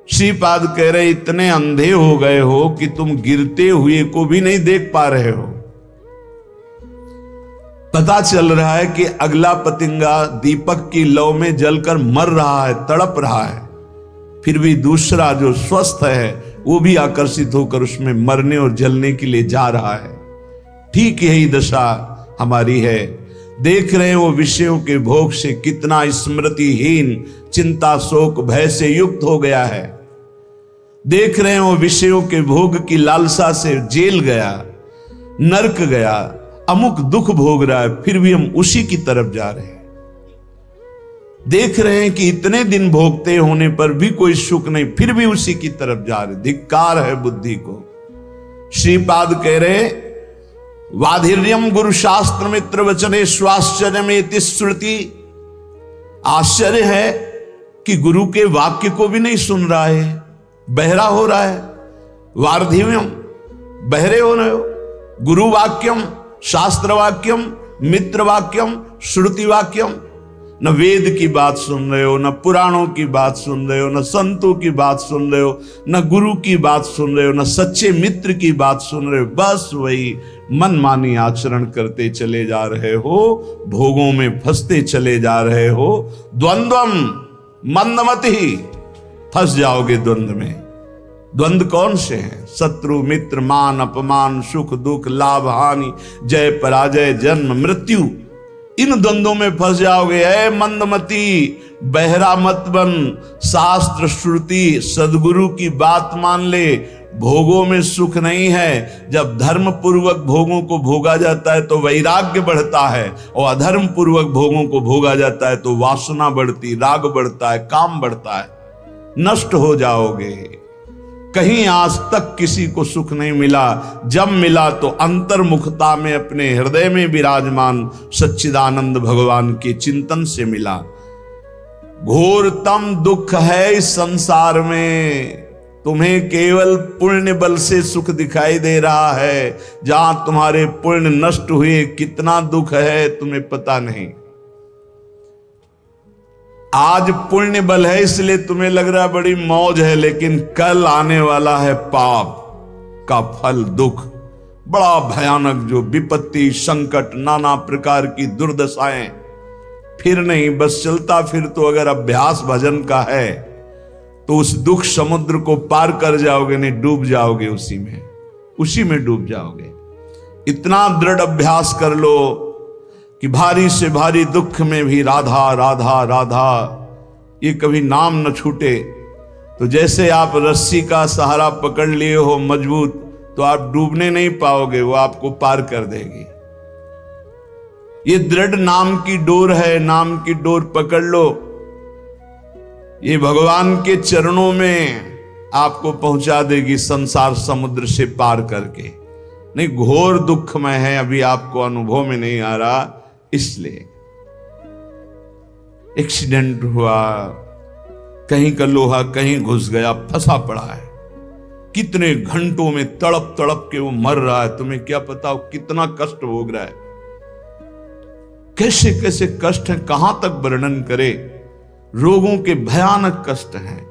श्रीपाद कह रहे इतने अंधे हो गए हो कि तुम गिरते हुए को भी नहीं देख पा रहे हो। पता चल रहा है कि अगला पतिंगा दीपक की लौ में जलकर मर रहा है, तड़प रहा है, फिर भी दूसरा जो स्वस्थ है वो भी आकर्षित होकर उसमें मरने और जलने के लिए जा रहा है। ठीक यही दशा हमारी है। देख रहे हैं वो विषयों के भोग से कितना स्मृतिहीन, चिंता शोक भय से युक्त हो गया है। देख रहे हैं वो विषयों के भोग की लालसा से जेल गया, नरक गया, अमुक दुख भोग रहा है, फिर भी हम उसी की तरफ जा रहे हैं। देख रहे हैं कि इतने दिन भोगते होने पर भी कोई सुख नहीं, फिर भी उसी की तरफ जा रहे। धिक्कार है बुद्धि को। श्रीपाद कह रहे वाधिर्यम गुरु शास्त्र मित्र वचने स्वाश्चर्य में श्रुति। आश्चर्य है कि गुरु के वाक्य को भी नहीं सुन रहा है, बहरा हो रहा है। वार्धिव्यम, बहरे हो रहे हो। गुरु वाक्यम, शास्त्र वाक्यम, मित्र वाक्यम, श्रुति वाक्यम। न वेद की बात सुन रहे हो, न पुराणों की बात सुन रहे हो, न संतों की बात सुन रहे हो, न गुरु की बात सुन रहे हो, न सच्चे मित्र की बात सुन रहे हो। बस वही मनमानी आचरण करते चले जा रहे हो, भोगों में फंसते चले जा रहे हो। द्वंद्वम मंदमति, फंस जाओगे द्वंद्व में। द्वंद्व कौन से हैं? शत्रु मित्र, मान अपमान, सुख दुख, लाभ हानि, जय पराजय, जन्म मृत्यु। इन द्वंद्वों में फंस जाओगे। ऐ मंदमती, बहरा मत बन। शास्त्र श्रुति सदगुरु की बात मान ले। भोगों में सुख नहीं है। जब धर्म पूर्वक भोगों को भोगा जाता है तो वैराग्य बढ़ता है, और अधर्म पूर्वक भोगों को भोगा जाता है तो वासना बढ़ती, राग बढ़ता है, काम बढ़ता है। नष्ट हो जाओगे। कहीं आज तक किसी को सुख नहीं मिला। जब मिला तो अंतर्मुखता में अपने हृदय में विराजमान सच्चिदानंद भगवान के चिंतन से मिला। घोरतम दुख है इस संसार में। तुम्हें केवल पुण्य बल से सुख दिखाई दे रहा है। जहां तुम्हारे पुण्य नष्ट हुए कितना दुख है तुम्हें पता नहीं। आज पुण्य बल है इसलिए तुम्हें लग रहा है बड़ी मौज है, लेकिन कल आने वाला है पाप का फल, दुख, बड़ा भयानक, जो विपत्ति, संकट, नाना प्रकार की दुर्दशाएं। फिर नहीं, बस चलता फिर तो अगर अभ्यास भजन का है तो उस दुख समुद्र को पार कर जाओगे, नहीं डूब जाओगे उसी में डूब जाओगे। इतना दृढ़ अभ्यास कर लो कि भारी से भारी दुख में भी राधा राधा राधा ये कभी नाम न छूटे। तो जैसे आप रस्सी का सहारा पकड़ लिए हो मजबूत, तो आप डूबने नहीं पाओगे, वो आपको पार कर देगी। ये दृढ़ नाम की डोर है, नाम की डोर पकड़ लो। ये भगवान के चरणों में आपको पहुंचा देगी संसार समुद्र से पार करके। नहीं, घोर दुख में है, अभी आपको अनुभव में नहीं आ रहा। इसलिए एक्सीडेंट हुआ, कहीं का लोहा कहीं घुस गया, फंसा पड़ा है, कितने घंटों में तड़प तड़प के वो मर रहा है। तुम्हें क्या पता वो कितना कष्ट भोग रहा है, कैसे कैसे कष्ट हैं, कहां तक वर्णन करे। रोगों के भयानक कष्ट हैं।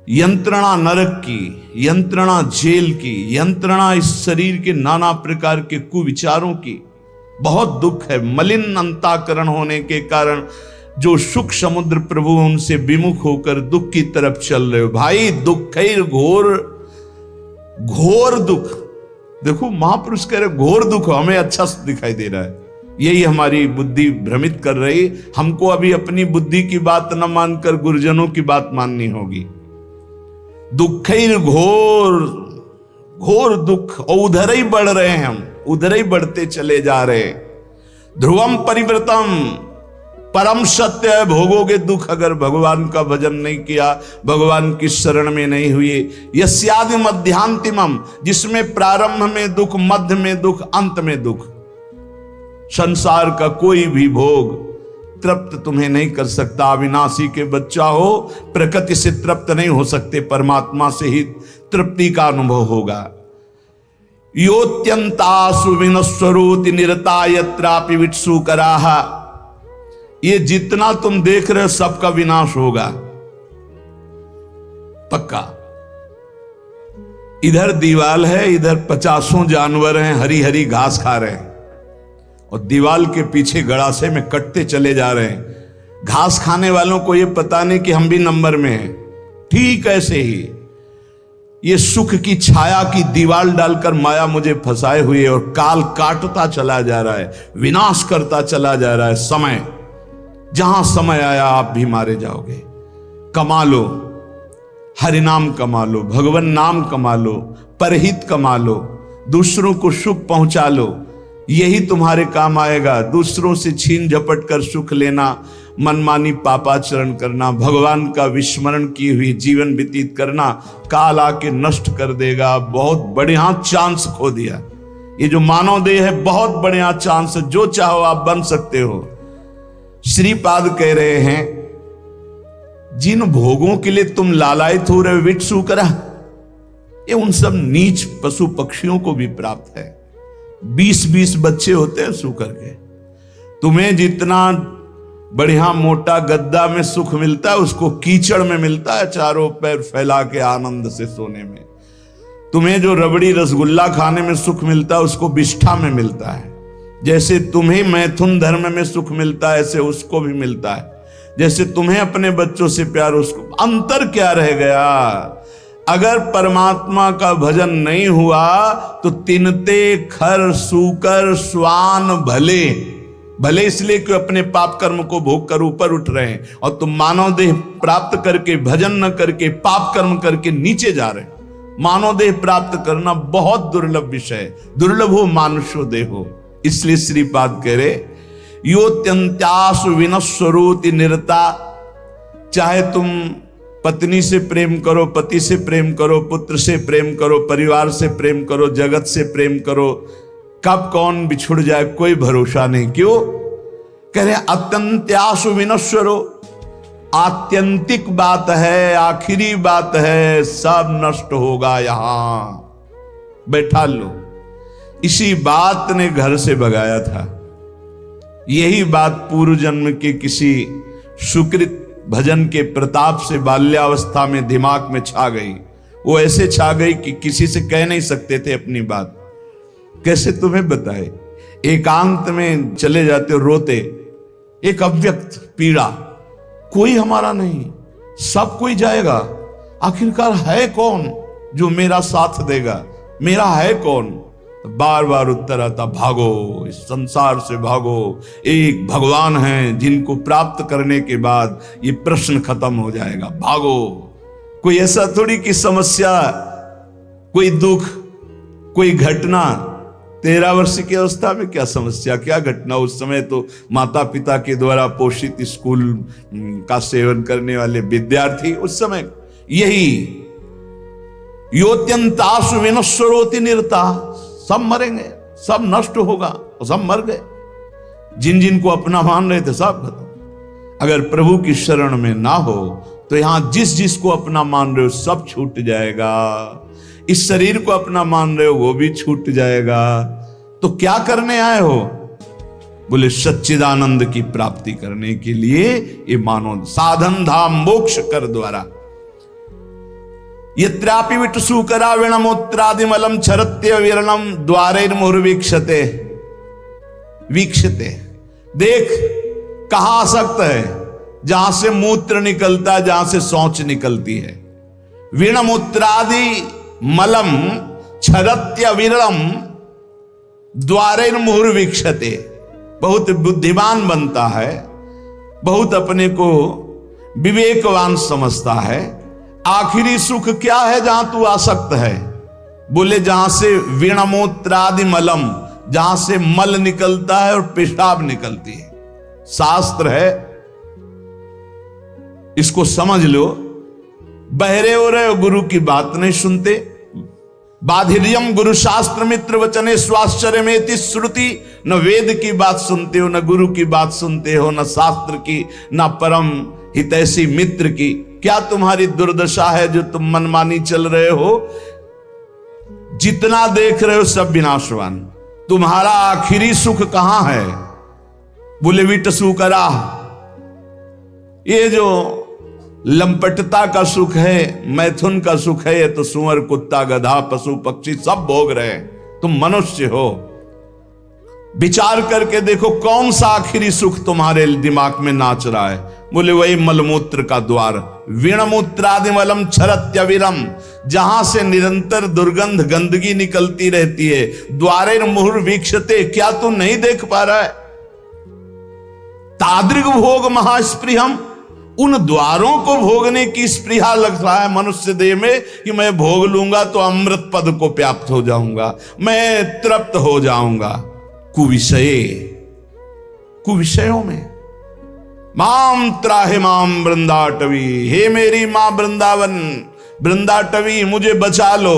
यंत्रणा नरक की, यंत्रणा जेल की, यंत्रणा इस शरीर के नाना प्रकार के कुविचारों की। बहुत दुख है। मलिन अंताकरण होने के कारण जो सुख समुद्र प्रभु उनसे विमुख होकर दुख की तरफ चल रहे हो। भाई दुख है, घोर घोर दुख। देखो महापुरुष कह रहे घोर दुख, हमें अच्छा दिखाई दे रहा है। यही हमारी बुद्धि भ्रमित कर रही। हमको अभी अपनी बुद्धि की बात न मानकर गुरुजनों की बात माननी होगी। दुख घोर घोर दुख, और उधर ही बढ़ रहे हैं हम, उधर ही बढ़ते चले जा रहे। ध्रुवम परिव्रतम, परम सत्य है, भोगोगे दुख अगर भगवान का भजन नहीं किया, भगवान की शरण में नहीं हुए। यस्यादि मध्यांतिमम, जिसमें प्रारंभ में दुख, मध्य में दुख, अंत में दुख। संसार का कोई भी भोग तृप्त तुम्हें नहीं कर सकता। अविनाशी के बच्चा हो, प्रकृति से तृप्त नहीं हो सकते, परमात्मा से ही तृप्ति का अनुभव होगा। योत्यंतासु विनश्वरोति निरता यत्रापि वित्सु कराह। ये जितना तुम देख रहे हो सबका विनाश होगा। पक्का। इधर दीवाल है, इधर 50 जानवर हैं, हरी हरी घास खा रहे हैं, और दीवाल के पीछे गड़ासे में कटते चले जा रहे हैं। घास खाने वालों को यह पता नहीं कि हम भी नंबर में हैं। ठीक ऐसे ही ये सुख की छाया की दीवाल डालकर माया मुझे फंसाए हुए और काल काटता चला जा रहा है, विनाश करता चला जा रहा है। समय, जहां समय आया आप भी मारे जाओगे। कमा लो, हरिनाम कमा लो, भगवान नाम कमा लो, परहित कमा लो, दूसरों को सुख पहुंचा लो, यही तुम्हारे काम आएगा। दूसरों से छीन झपट कर सुख लेना, मनमानी पापाचरण करना, भगवान का विस्मरण की हुई जीवन व्यतीत करना काल आके नष्ट कर देगा। बहुत बढ़िया चांस खो दिया। ये जो मानव देह है बहुत बढ़िया चांस है, जो चाहो आप बन सकते हो। श्रीपाद कह रहे हैं जिन भोगों के लिए तुम लालायित हो रहे विट सूकरा, ये उन सब नीच पशु पक्षियों को भी प्राप्त है। 20-20 बच्चे होते हैं सूकर के। तुम्हें जितना बढ़िया मोटा गद्दा में सुख मिलता है उसको कीचड़ में मिलता है, चारों पैर फैला के आनंद से सोने में। तुम्हें जो रबड़ी रसगुल्ला खाने में सुख मिलता है उसको विष्ठा में मिलता है। जैसे तुम्हें मैथुन धर्म में सुख मिलता है ऐसे उसको भी मिलता है। जैसे तुम्हें अपने बच्चों से प्यार, उसको अंतर क्या रह गया? अगर परमात्मा का भजन नहीं हुआ तो तिनते खर सूकर स्वान भले भले इसलिए कि अपने पाप कर्म को भोग कर ऊपर उठ रहे हैं, और तुम मानव देह प्राप्त करके भजन न करके पाप कर्म करके नीचे जा रहे हैं। मानव देह प्राप्त करना बहुत दुर्लभ विषय है। दुर्लभ हो मानुषो देहो। इसलिए श्रीपाद कह रहे योत्यंत्यासु विनस्वरोति निरता। चाहे तुम पत्नी से प्रेम करो, पति से प्रेम करो, पुत्र से प्रेम करो, परिवार से प्रेम करो, जगत से प्रेम करो, कब कौन बिछुड़ जाए कोई भरोसा नहीं। क्यों कह रहे अत्यंत्यासु विनश्वरो, आत्यंतिक बात है, आखिरी बात है, सब नष्ट होगा। यहां बैठा लो। इसी बात ने घर से भगाया था। यही बात पूर्व जन्म के किसी सुकृत भजन के प्रताप से बाल्यावस्था में दिमाग में छा गई। वो ऐसे छा गई कि किसी से कह नहीं सकते थे अपनी बात। कैसे तुम्हें बताए? एकांत में चले जाते रोते, एक अव्यक्त पीड़ा, कोई हमारा नहीं, सब कोई जाएगा। आखिरकार है कौन जो मेरा साथ देगा? मेरा है कौन? बार बार उत्तर आता भागो, इस संसार से भागो। एक भगवान हैं जिनको प्राप्त करने के बाद ये प्रश्न खत्म हो जाएगा। भागो। कोई ऐसा थोड़ी कि समस्या, कोई दुख, कोई घटना। 13 वर्ष की अवस्था में क्या समस्या, क्या घटना? उस समय तो माता पिता के द्वारा पोषित स्कूल का सेवन करने वाले विद्यार्थी। उस समय यही योत्यंतासु विनश्वरोति निरता। सब मरेंगे, सब नष्ट होगा, और सब मर गए। जिन जिन को अपना मान रहे थे सब खत्म। अगर प्रभु की शरण में ना हो तो यहां जिस जिस को अपना मान रहे हो सब छूट जाएगा। इस शरीर को अपना मान रहे हो वो भी छूट जाएगा। तो क्या करने आए हो? बोले सच्चिदानंद की प्राप्ति करने के लिए ये मानो साधन धाम मोक्ष कर द्वारा। यत्रापि विट सूकरा विणमूत्रादिमलम छरत्य विरणम द्वारैर्मुहुर्वीक्षते। वीक्षते, देख कहां आसक्त है? जहां से मूत्र निकलता है, जहां से शौच निकलती है। विणमूत्रादि मलम छरत्य विरणम द्वारैर्मुहुर्वीक्षते। बहुत बुद्धिमान बनता है, बहुत अपने को विवेकवान समझता है। आखिरी सुख क्या है जहां तू आसक्त है? बोले जहां से विणमूत्रादि मलम, जहां से मल निकलता है और पेशाब निकलती है। शास्त्र है, इसको समझ लो। बहरे हो रहे हो, गुरु की बात नहीं सुनते। बाधिर्यम गुरु शास्त्र मित्र वचने स्वाश्चर्य में श्रुति। न वेद की बात सुनते हो, न गुरु की बात सुनते हो, न शास्त्र की, न परम हितैषी मित्र की। क्या तुम्हारी दुर्दशा है जो तुम मनमानी चल रहे हो? जितना देख रहे हो सब विनाशवान। तुम्हारा आखिरी सुख कहां है? बोले विट सूकरा। ये जो लंपटता का सुख है, मैथुन का सुख है, ये तो सुअर कुत्ता गधा पशु पक्षी सब भोग रहे हैं, तुम मनुष्य हो। विचार करके देखो कौन सा आखिरी सुख तुम्हारे दिमाग में नाच रहा है। बोले वही मलमूत्र का द्वार, वीणमूत्रादिमलम छरत्यविरम, जहां से निरंतर दुर्गंध गंदगी निकलती रहती है। द्वारे मुहुर वीक्षते, क्या तू नहीं देख पा रहा है? तादृग भोग महास्पृहम, उन द्वारों को भोगने की स्पृहा लग रहा है मनुष्य देह में कि मैं भोग लूंगा तो अमृत पद को प्राप्त हो जाऊंगा, मैं तृप्त हो जाऊंगा। कुविषयों में माम त्राहे माम वृंदाटवी, हे मेरी मां वृंदावन वृंदाटवी, मुझे बचा लो,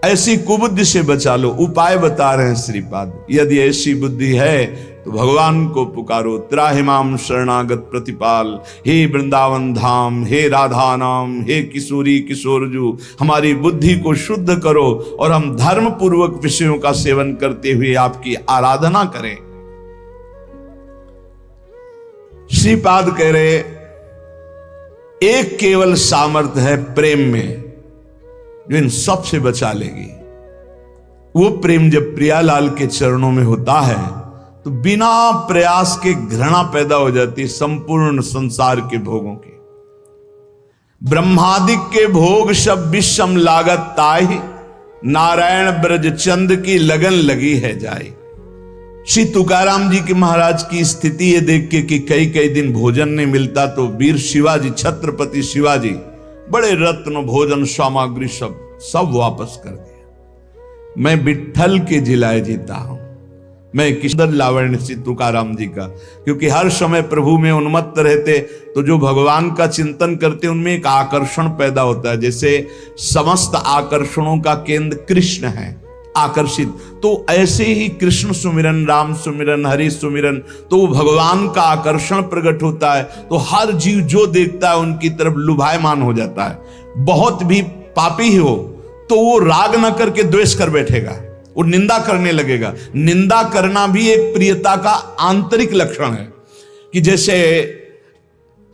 ऐसी कुबुद्धि से बचा लो। उपाय बता रहे हैं श्रीपाद, यदि ऐसी बुद्धि है तो भगवान को पुकारो। त्राहिमाम शरणागत प्रतिपाल, हे वृंदावन धाम, हे राधा नाम, हे किशोरी किशोरजू, हमारी बुद्धि को शुद्ध करो और हम धर्म पूर्वक विषयों का सेवन करते हुए आपकी आराधना करें। श्रीपाद कह रहे एक केवल सामर्थ्य है प्रेम में जो इन सब से बचा लेगी। वो प्रेम जब प्रियालाल के चरणों में होता है तो बिना प्रयास के घृणा पैदा हो जाती है संपूर्ण संसार के भोगों की। ब्रह्मादिक के भोग सब विषम लागत ताहि, नारायण ब्रज चंद की लगन लगी है जाए। श्री तुकाराम जी के महाराज की स्थिति ये देख के कि कई कई दिन भोजन नहीं मिलता तो वीर शिवाजी, छत्रपति शिवाजी बड़े रत्न भोजन सामग्री सब वापस कर दिया। मैं विट्ठल के जिलाए जीता हूं, मैं किशोर लावण्य श्री तुकाराम जी का, क्योंकि हर समय प्रभु में उन्मत्त रहते तो जो भगवान का चिंतन करते उनमें एक आकर्षण पैदा होता है। जैसे समस्त आकर्षणों का केंद्र कृष्ण है, आकर्षित, तो ऐसे ही कृष्ण सुमिरन, राम सुमिरन, हरि सुमिरन, तो भगवान का आकर्षण प्रकट होता है। तो हर जीव जो देखता है उनकी तरफ लुभायमान हो जाता है। बहुत भी पापी हो तो वो राग न करके द्वेष कर बैठेगा, वो निंदा करने लगेगा। निंदा करना भी एक प्रियता का आंतरिक लक्षण है कि जैसे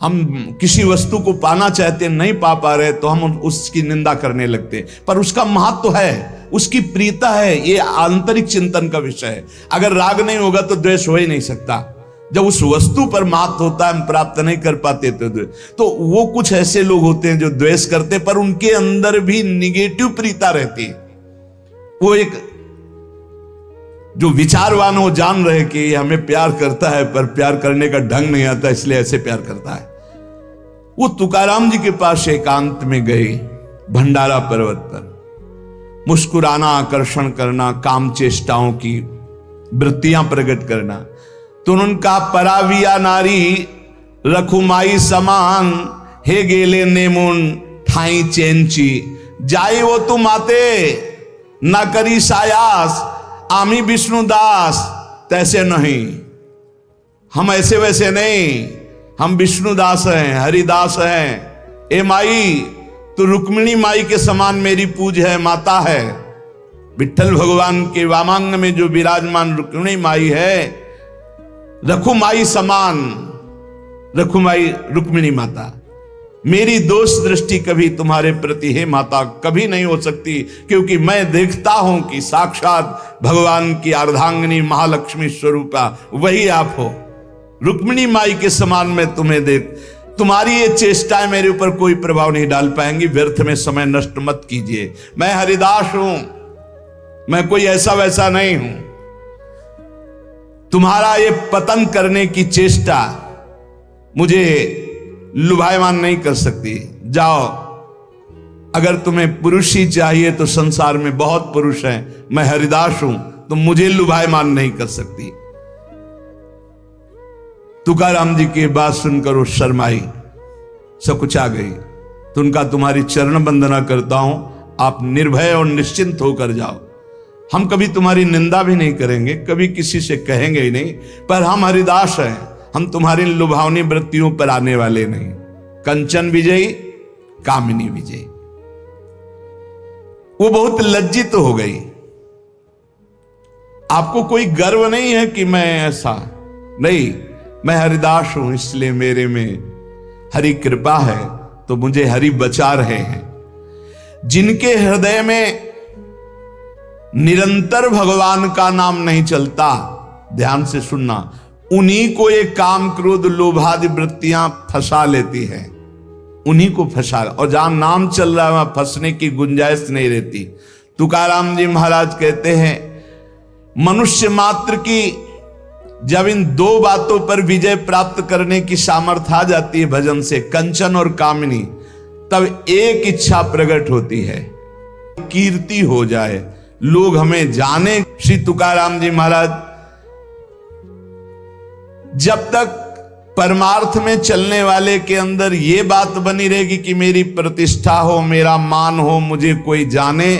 हम किसी वस्तु को पाना चाहते हैं, नहीं पा पा रहे तो हम उसकी निंदा करने लगते हैं, पर उसका महत्व है, उसकी प्रियता है, ये आंतरिक चिंतन का विषय है। अगर राग नहीं होगा तो द्वेष हो ही नहीं सकता। जब उस वस्तु पर महत्व होता है, हम प्राप्त नहीं कर पाते तो वो कुछ ऐसे लोग होते हैं जो द्वेष करते पर उनके अंदर भी निगेटिव प्रियता रहती है। वो एक जो विचारवान हो जान रहे कि हमें प्यार करता है पर प्यार करने का ढंग नहीं आता इसलिए ऐसे प्यार करता है। वो तुकाराम जी के पास एकांत में गए, भंडारा पर्वत पर, मुस्कुराना, आकर्षण करना, काम चेष्टाओं की वृत्तियां प्रकट करना। तो उनका पराविया नारी रखुमाई समान, हे गेले नेमुन ठाई चेंची, जाई वो तुम आते न करी सायास, आमी विष्णुदास तैसे नहीं। हम ऐसे वैसे नहीं, हम विष्णुदास हैं, हरिदास हैं। ए माई, तो रुक्मिणी माई के समान मेरी पूज है, माता है। विट्ठल भगवान के वामांग में जो विराजमान रुक्मिणी माई है, रखुमाई समान, रखुमाई रुक्मिणी माता, मेरी दोष दृष्टि कभी तुम्हारे प्रति हे माता कभी नहीं हो सकती, क्योंकि मैं देखता हूं कि साक्षात भगवान की अर्धांगिनी महालक्ष्मी स्वरूपा वही आप हो। रुक्मिणी माई के समान मैं तुम्हें देख, तुम्हारी ये चेष्टाएं मेरे ऊपर कोई प्रभाव नहीं डाल पाएंगी, व्यर्थ में समय नष्ट मत कीजिए। मैं हरिदास हूं, मैं कोई ऐसा वैसा नहीं हूं। तुम्हारा ये पतन करने की चेष्टा मुझे लुभायमान नहीं कर सकती। जाओ, अगर तुम्हें पुरुष ही चाहिए तो संसार में बहुत पुरुष हैं, मैं हरिदास हूं, तो मुझे लुभायमान नहीं कर सकती। तुकाराम जी की बात सुनकर वो शर्माई, सकुचा गई। तो उनका तुम्हारी चरण वंदना करता हूं, आप निर्भय और निश्चिंत होकर जाओ। हम कभी तुम्हारी निंदा भी नहीं करेंगे, कभी किसी से कहेंगे ही नहीं, पर हम हरिदास हैं, हम तुम्हारी लुभावनी वृत्तियों पर आने वाले नहीं। कंचन विजयी, कामिनी विजयी। वो बहुत लज्जित हो गई। आपको कोई गर्व नहीं है कि मैं ऐसा नहीं, मैं हरिदास हूं, इसलिए मेरे में हरि कृपा है तो मुझे हरि बचा रहे हैं। जिनके हृदय में निरंतर भगवान का नाम नहीं चलता, ध्यान से सुनना, उन्हीं को ये काम क्रोध लोभादि वृत्तियां फंसा लेती हैं, उन्हीं को फंसा। और जहां नाम चल रहा है वहां फंसने की गुंजाइश नहीं रहती। तुकाराम जी महाराज कहते हैं, मनुष्य मात्र की जब इन दो बातों पर विजय प्राप्त करने की सामर्थ्य आ जाती है भजन से, कंचन और कामिनी, तब एक इच्छा प्रकट होती है, कीर्ति हो जाए, लोग हमें जाने। श्री तुकाराम जी महाराज जब तक परमार्थ में चलने वाले के अंदर ये बात बनी रहेगी कि मेरी प्रतिष्ठा हो, मेरा मान हो, मुझे कोई जाने,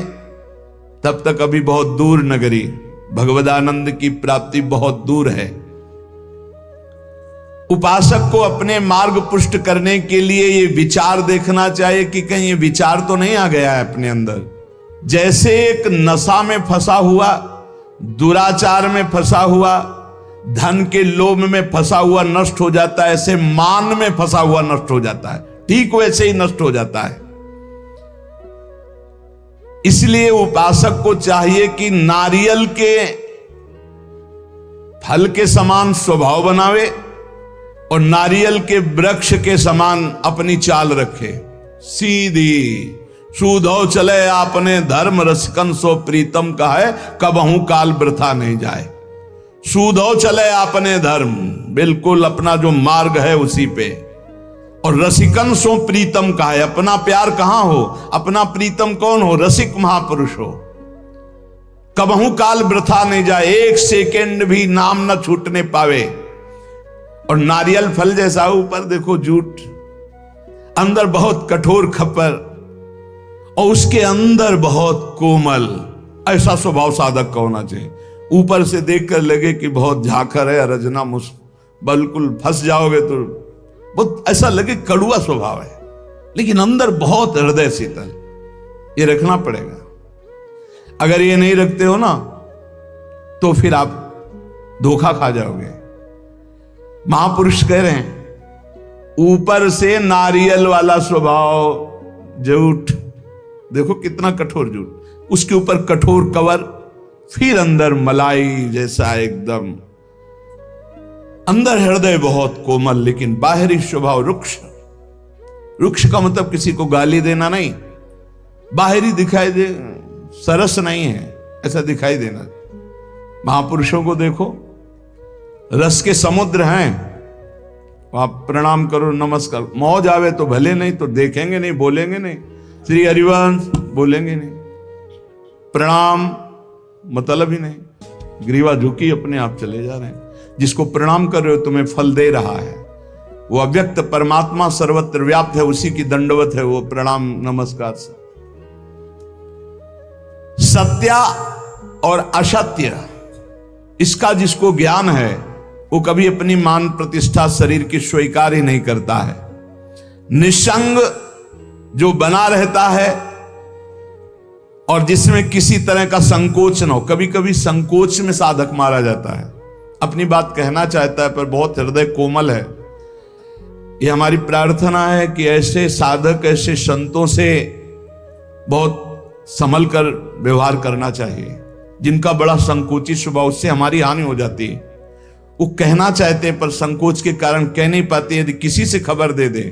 तब तक अभी बहुत दूर नगरी, भगवदानंद की प्राप्ति बहुत दूर है। उपासक को अपने मार्ग पुष्ट करने के लिए ये विचार देखना चाहिए कि कहीं ये विचार तो नहीं आ गया है अपने अंदर। जैसे एक नशा में फंसा हुआ, दुराचार में फंसा हुआ, धन के लोभ में फंसा हुआ नष्ट हो जाता है, ऐसे मान में फंसा हुआ नष्ट हो जाता है, ठीक वैसे ही नष्ट हो जाता है। इसलिए उपासक को चाहिए कि नारियल के फल के समान स्वभाव बनावे और नारियल के वृक्ष के समान अपनी चाल रखे, सीधी। सूधो चले आपने धर्म रसिकन सो प्रीतम का है, कबहू काल वृथा नहीं जाए। सूधो चले आपने धर्म, बिल्कुल अपना जो मार्ग है उसी पे। और रसिकन सो प्रीतम का है, अपना प्यार कहां हो, अपना प्रीतम कौन हो, रसिक महापुरुष हो। कबहू काल वृथा नहीं जाए, एक सेकेंड भी नाम न छूटने पावे। और नारियल फल जैसा, ऊपर देखो जूट, अंदर बहुत कठोर खप्पर, और उसके अंदर बहुत कोमल, ऐसा स्वभाव साधक का होना चाहिए। ऊपर से देखकर लगे कि बहुत झाखर है, रजना बिल्कुल फंस जाओगे तो बहुत ऐसा लगे कड़ुआ स्वभाव है, लेकिन अंदर बहुत हृदय शीतल। ये रखना पड़ेगा। अगर ये नहीं रखते हो ना तो फिर आप धोखा खा जाओगे। महापुरुष कह रहे हैं, ऊपर से नारियल वाला स्वभाव, जूठ देखो कितना कठोर जूठ, उसके ऊपर कठोर कवर, फिर अंदर मलाई जैसा एकदम, अंदर हृदय बहुत कोमल, लेकिन बाहरी स्वभाव रुक्ष। रुक्ष का मतलब किसी को गाली देना नहीं, बाहरी दिखाई दे, सरस नहीं है ऐसा दिखाई देना। महापुरुषों को देखो, रस के समुद्र हैं, आप प्रणाम करो, नमस्कार, मौज आवे तो भले, नहीं तो देखेंगे नहीं, बोलेंगे नहीं, श्री हरिवंश बोलेंगे नहीं, प्रणाम मतलब ही नहीं, ग्रीवा झुकी अपने आप चले जा रहे हैं। जिसको प्रणाम कर रहे हो तुम्हें फल दे रहा है, वो अव्यक्त परमात्मा सर्वत्र व्याप्त है, उसी की दंडवत है वो प्रणाम नमस्कार से। सत्य और असत्य इसका जिसको ज्ञान है वो कभी अपनी मान प्रतिष्ठा शरीर की स्वीकार ही नहीं करता है। निसंग जो बना रहता है और जिसमें किसी तरह का संकोच न हो, कभी कभी संकोच में साधक मारा जाता है, अपनी बात कहना चाहता है पर बहुत हृदय कोमल है। ये हमारी प्रार्थना है कि ऐसे साधक, ऐसे संतों से बहुत संभल कर व्यवहार करना चाहिए, जिनका बड़ा संकोची स्वभाव, उससे हमारी हानि हो जाती है। वो कहना चाहते हैं पर संकोच के कारण कह नहीं पाते। यदि किसी से खबर दे दे,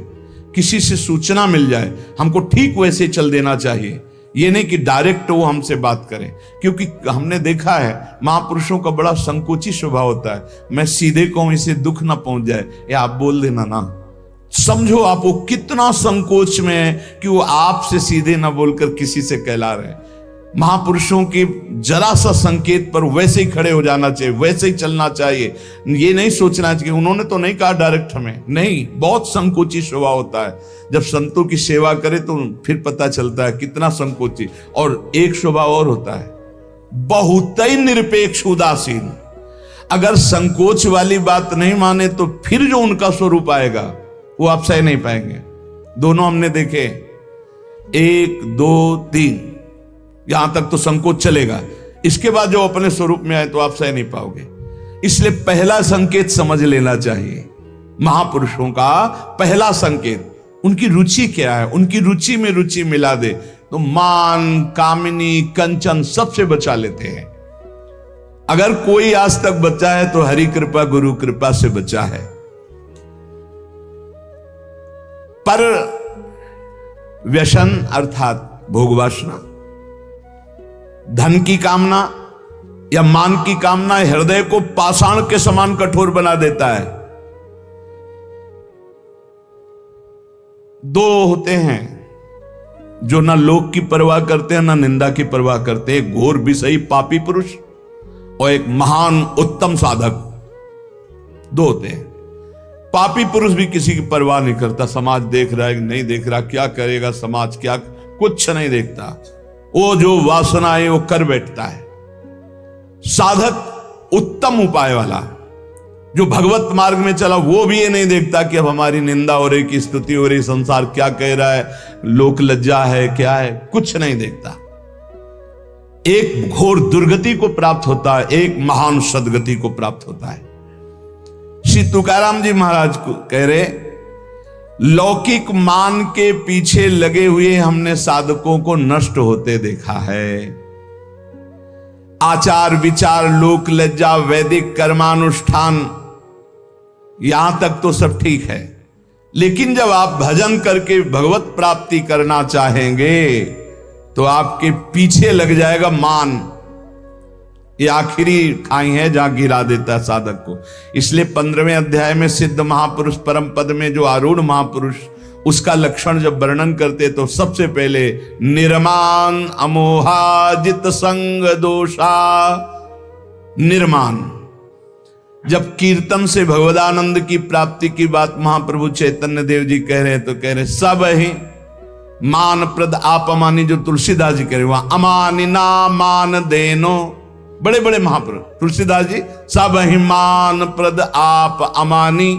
किसी से सूचना मिल जाए, हमको ठीक वैसे चल देना चाहिए। ये नहीं कि डायरेक्ट वो हमसे बात करें, क्योंकि हमने देखा है महापुरुषों का बड़ा संकोची स्वभाव होता है। मैं सीधे कहूं इसे दुख ना पहुंच जाए, या आप बोल देना ना, समझो आप वो कितना संकोच में है कि वो आपसे सीधे ना बोलकर किसी से कहला रहे हैं। महापुरुषों की जरा सा संकेत पर वैसे ही खड़े हो जाना चाहिए, वैसे ही चलना चाहिए। ये नहीं सोचना चाहिए उन्होंने तो नहीं कहा डायरेक्ट हमें, नहीं, बहुत संकोची स्वभाव होता है। जब संतों की सेवा करे तो फिर पता चलता है कितना संकोची। और एक स्वभाव और होता है, बहुत ही निरपेक्ष उदासीन। अगर संकोच वाली बात नहीं माने तो फिर जो उनका स्वरूप आएगा वो आप सह नहीं पाएंगे। दोनों हमने देखे, 1 2 3, यहां तक तो संकोच चलेगा, इसके बाद जो अपने स्वरूप में आए तो आप सह नहीं पाओगे। इसलिए पहला संकेत समझ लेना चाहिए। महापुरुषों का पहला संकेत। उनकी रुचि क्या है, उनकी रुचि में रुचि मिला दे तो मान, कामिनी, कंचन सबसे बचा लेते हैं। अगर कोई आज तक बचा है तो हरि कृपा गुरु कृपा से बचा है। पर व्यसन अर्थात भोग वासना, धन की कामना या मान की कामना हृदय को पाषाण के समान कठोर बना देता है। दो होते हैं जो ना लोक की परवाह करते हैं ना निंदा की परवाह करते हैं, घोर विषयी पापी पुरुष और एक महान उत्तम साधक। दो होते हैं। पापी पुरुष भी किसी की परवाह नहीं करता, समाज देख रहा है कि नहीं देख रहा, क्या करेगा समाज, क्या, कुछ नहीं देखता, वो जो वासना है वो कर बैठता है। साधक उत्तम उपाय वाला जो भगवत मार्ग में चला वो भी ये नहीं देखता कि अब हमारी निंदा हो रही, की स्तुति हो रही, संसार क्या कह रहा है, लोक लज्जा है, क्या है, कुछ नहीं देखता। एक घोर दुर्गति को प्राप्त होता है, एक महान सदगति को प्राप्त होता है। श्री तुकाराम जी महाराज को कह रहे, लौकिक मान के पीछे लगे हुए हमने साधकों को नष्ट होते देखा है। आचार विचार, लोक लज्जा, वैदिक कर्मानुष्ठान, यहां तक तो सब ठीक है, लेकिन जब आप भजन करके भगवत प्राप्ति करना चाहेंगे तो आपके पीछे लग जाएगा मान। ये आखिरी खाई है जहां गिरा देता है साधक को। इसलिए 15वें अध्याय में सिद्ध महापुरुष परम पद में जो आरूढ़ महापुरुष, उसका लक्षण जब वर्णन करते तो सबसे पहले निर्माण अमोहाजित संग दोषा। निर्माण, जब कीर्तन से भगवदानंद की प्राप्ति की बात महाप्रभु चैतन्य देव जी कह रहे हैं तो कह रहे सब ही मान प्रद आप अमानी, जो तुलसीदास जी कह रहे वहां अमानी ना मान देनो, बड़े बड़े महापुरुष तुलसीदास जी, सब ही मान प्रद आप अमानी।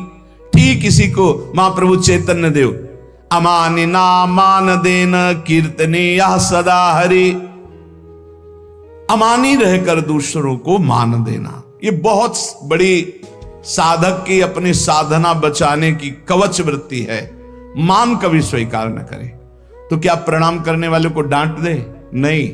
ठीक इसी को महाप्रभु चैतन्य देव अमानी ना मान देन कीर्तनी यह सदा हरि। अमानी रहकर दूसरों को मान देना, ये बहुत बड़ी साधक की अपनी साधना बचाने की कवच वृत्ति है। मान कभी स्वीकार न करे। तो क्या प्रणाम करने वाले को डांट दे? नहीं,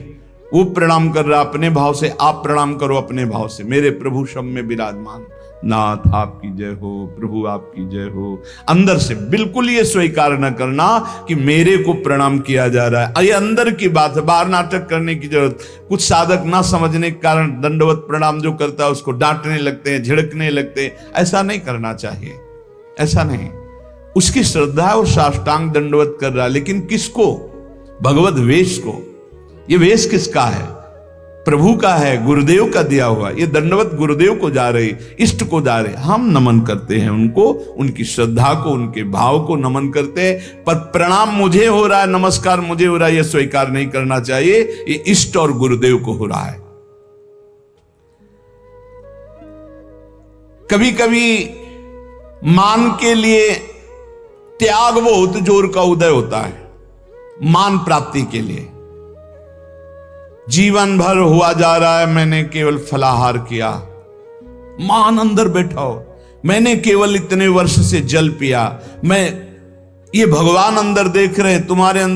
वो प्रणाम कर रहा अपने भाव से, आप प्रणाम करो अपने भाव से। मेरे प्रभु शम में विराजमान नाथ आपकी जय हो, प्रभु आपकी जय हो। अंदर से बिल्कुल ये स्वीकार न करना कि मेरे को प्रणाम किया जा रहा है। ये अंदर की बात है, बाहर नाटक करने की जरूरत। कुछ साधक ना समझने के कारण दंडवत प्रणाम जो करता है उसको डांटने लगते हैं, झिड़कने लगते हैं। ऐसा नहीं करना चाहिए, ऐसा नहीं। उसकी श्रद्धा और साष्टांग दंडवत कर रहा है, लेकिन किसको? भगवत वेश को। ये वेश किसका है? प्रभु का है, गुरुदेव का दिया हुआ। ये दंडवत गुरुदेव को जा रही, इष्ट को जा रहे। हम नमन करते हैं उनको, उनकी श्रद्धा को, उनके भाव को नमन करते हैं। पर प्रणाम मुझे हो रहा है, नमस्कार मुझे हो रहा है, यह स्वीकार नहीं करना चाहिए। ये इष्ट और गुरुदेव को हो रहा है। कभी कभी मान के लिए त्याग बहुत जोर का उदय होता है। मान प्राप्ति के लिए जीवन भर हुआ जा रहा है, मैंने केवल फलाहार किया, मान अंदर बैठा हो, मैंने केवल इतने वर्ष से जल पिया, मैं, ये भगवान अंदर देख रहे हैं तुम्हारे अंदर